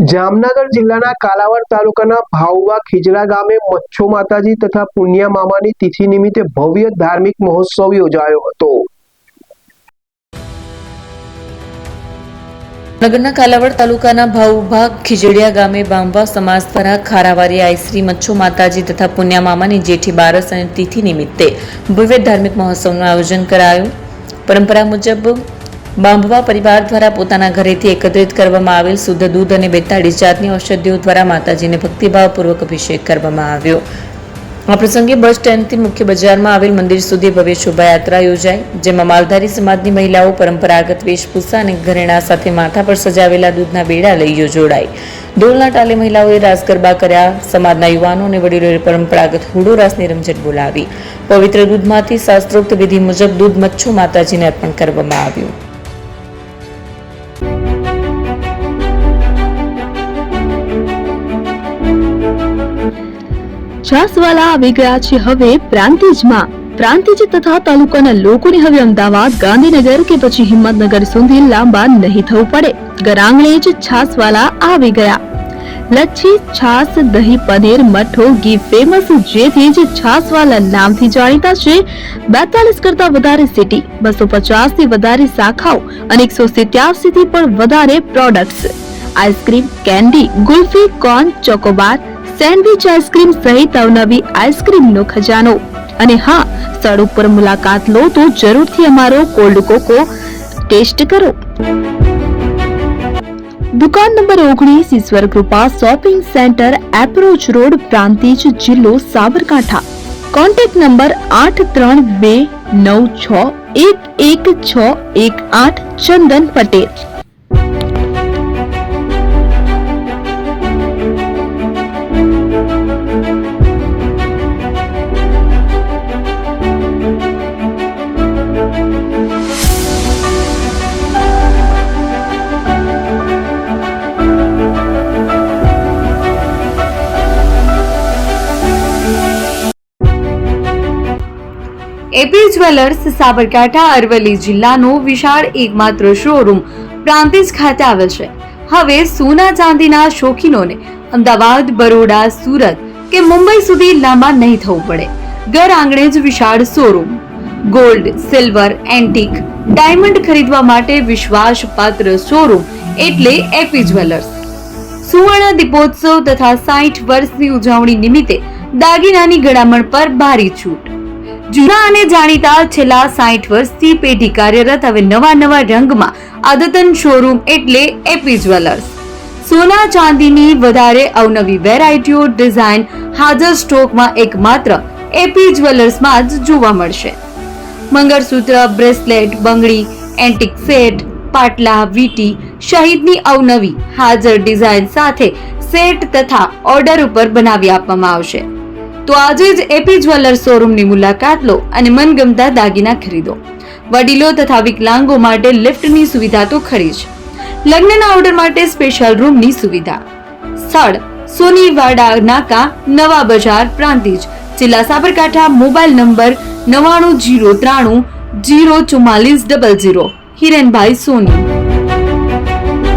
જામનગર જિલ્લાના કાલાવાડ તાલુકાના ભાઉવા ખીજડા ગામે મચ્છો માતાજી તથા પુણ્યા મામાની તિથિ નિમિત્તે ભવ્ય ધાર્મિક મહોત્સવ યોજાયો હતો. નગરના કાલાવાડ તાલુકાના ભાઉભા ખીજડિયા ગામે બાંભા સમાજ દ્વારા ખારાવારી આઈશ્રી મચ્છો માતાજી તથા પુણ્યા મામાની જેઠી બારસ અને તિથિ નિમિત્તે ભવ્ય ધાર્મિક મહોત્સવનું આયોજન કરાયું. પરંપરા મુજબ બાંભવા પરિવાર દ્વારા પોતાના ઘરેથી એકત્રિત કરવામાં આવેલ શુદ્ધ દૂધ અને 42 જાતની ઔષધિઓ દ્વારા માતાજીને ભક્તિભાવપૂર્વક અભિષેક કરવામાં આવ્યો. આ પ્રસંગે બસ સ્ટેન્ડથી મુખ્ય બજારમાં આવેલ મંદિર સુધી ભવ્ય શોભાયાત્રા યોજાઈ, જેમાં માલધારી સમાજની મહિલાઓ પરંપરાગત વેશભૂષા અને ઘરેણા સાથે માથા પર સજાવેલા દૂધના બેડા લઈ જોડાઈ. ઢોલના તાલે મહિલાઓએ રાસ ગરબા કર્યા. સમાજના યુવાનો અને વડીલોએ પરંપરાગત હુડો રાસની રમઝટ બોલાવી. પવિત્ર દૂધમાંથી શાસ્ત્રોક્ત વિધિ મુજબ દૂધ મચ્છો માતાજીને અર્પણ કરવામાં આવ્યું. છાસવાલા આવી ગયા છે હવે પ્રાંતિજમાં. પ્રાંતિજ તથા તાલુકાના લોકોને હવે અમદાવાદ, ગાંધીનગર કે પછી હિંમતનગર સુધી લાંબા નહીં થવું પડે. ઘરાંગણે જ છાસવાલા આવી ગયા. લચ્છી, છાસ, દહીં, પનીર, મઠો, ઘી ફેમસ, જેથી જ છાસવાલા નામથી જાણીતા છે. 42 કરતા વધારે સિટી, 250 થી વધારે શાખાઓ અને 187 થી પણ વધારે products. Ice cream, candy, kulfi, corn, Chocobar, sandwich ice cream સહિત અવનવી આઈસ્ક્રીમનો ખજાનો. અને હા, સ્થળ ઉપર મુલાકાત લો તો જરૂરથી અમારો કોલ્ડ કોકો ટેસ્ટ કરો. દુકાન number 19, Ishwar Krupa shopping centre, approach road, Prantij, જિલ્લો Sabarkantha. Contact number 8326116618. Chandan Patel. AP jewellers Sabarkantha Aravalli જિલ્લાનો વિશાળ એકમાત્ર શોરૂમ પ્રાંતિજ ખાતે આવેલ છે. હવે સોના ચાંદીના શોખીનોને અમદાવાદ, બરોડા, સુરત કે મુંબઈ સુધી લાંબા નહીં થવું પડે. ઘર આંગણે જ વિશાળ showroom. Gold, silver, antique, diamond ખરીદવા માટે વિશ્વાસપાત્ર શોરૂમ એટલે એપી જ્વેલર્સ. સુવર્ણ દીપોત્સવ તથા 60 વર્ષની ઉજવણી નિમિત્તે દાગીનાની ગળામણ પર ભારી છૂટ. જૂના અને જાણીતા છેલ્લા 60 વર્ષથી પેઢી કાર્યરત હવે નવા રંગમાં અદ્યતન શોરૂમ એટલે એપી જ્વેલર્સ. સોના ચાંદીની વધારે અવનવી વેરાયટીઓ, ડિઝાઇન હાજર સ્ટોકમાં એકમાત્ર એપી જ્વેલર્સમાં જ જોવા મળશે. મંગળસૂત્ર, બ્રેસલેટ, બંગડી, એન્ટિક સેટ, પાટલા, વીટી સહિતની અવનવી હાજર ડિઝાઇન સાથે સેટ તથા ઓર્ડર ઉપર બનાવી આપવામાં આવશે. તો આજે જ એપી જ્વેલર્સ શોરૂમની મુલાકાત લો અને મનગમતા દાગીના ખરીદો. વડીલો તથા વિકલાંગો માટે લિફ્ટની સુવિધા તો ખરી જ. લગ્નના ઓર્ડર માટે સ્પેશિયલ રૂમની સુવિધા. સ્થળ સોનીવાડા નાકા, નવા બજાર, પ્રાંતિજ, જિલ્લા સાબરકાંઠા. Mobile number 9903304400. હિરેનભાઈ સોની.